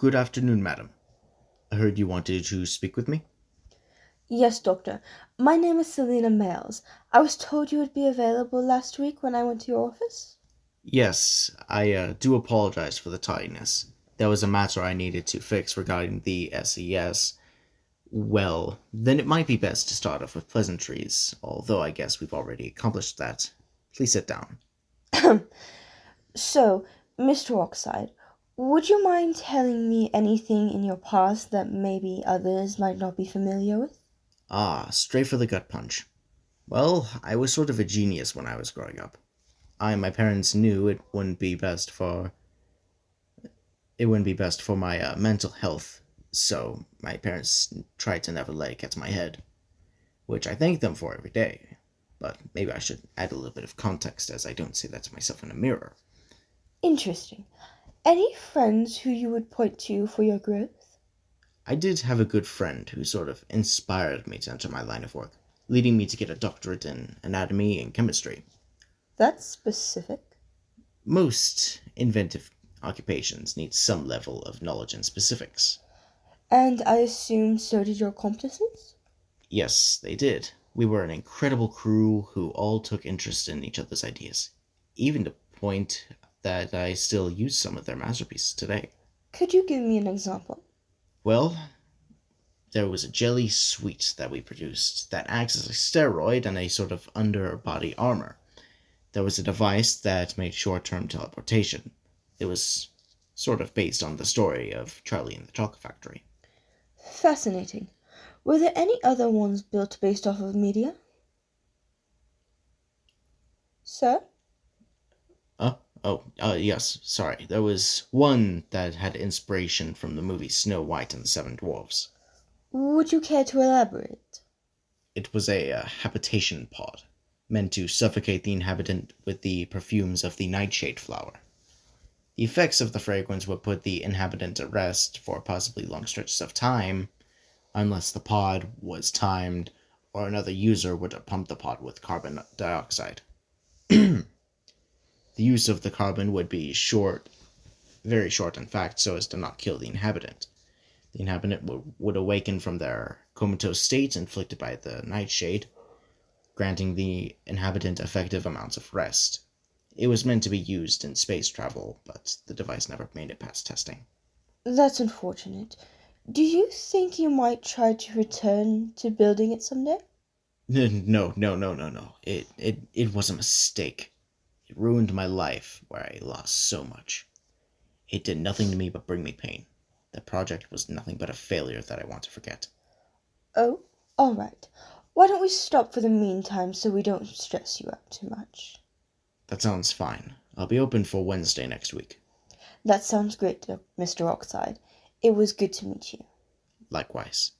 Good afternoon, madam. I heard you wanted to speak with me? Yes, doctor. My name is Selina Mailes. I was told you would be available last week when I went to your office. Yes, I do apologize for the tardiness. There was a matter I needed to fix regarding the SES. Well, then it might be best to start off with pleasantries, although I guess we've already accomplished that. Please sit down. So, Mr. Oxhyde, would you mind telling me anything in your past that maybe others might not be familiar with? Ah, straight for the gut punch. Well, I was sort of a genius when I was growing up. I and my parents knew it wouldn't be best for my mental health, so my parents tried to never let it get to my head, which I thank them for every day. But maybe I should add a little bit of context as I don't say that to myself in a mirror. Interesting. Any friends who you would point to for your growth? I did have a good friend who sort of inspired me to enter my line of work, leading me to get a doctorate in anatomy and chemistry. That's specific. Most inventive occupations need some level of knowledge in specifics. And I assume so did your accomplices? Yes, they did. We were an incredible crew who all took interest in each other's ideas, even to the point that I still use some of their masterpieces today. Could you give me an example? Well, there was a jelly sweet that we produced that acts as a steroid and a sort of underbody armor. There was a device that made short term teleportation. It was sort of based on the story of Charlie and the Chocolate Factory. Fascinating. Were there any other ones built based off of media? Sir? Yes, sorry. There was one that had inspiration from the movie Snow White and the Seven Dwarfs. Would you care to elaborate? It was a habitation pod, meant to suffocate the inhabitant with the perfumes of the nightshade flower. The effects of the fragrance would put the inhabitant at rest for possibly long stretches of time, unless the pod was timed or another user would pump the pod with carbon dioxide. The use of the carbon would be short, very short in fact, so as to not kill the inhabitant. The inhabitant would awaken from their comatose state inflicted by the nightshade, granting the inhabitant effective amounts of rest. It was meant to be used in space travel, but the device never made it past testing. That's unfortunate. Do you think you might try to return to building it someday? No, no, no, no, no. It was a mistake. It ruined my life, where I lost so much. It did nothing to me but bring me pain. The project was nothing but a failure that I want to forget. Oh, all right. Why don't we stop for the meantime so we don't stress you out too much? That sounds fine. I'll be open for Wednesday next week. That sounds great, Mr. Oxide. It was good to meet you. Likewise.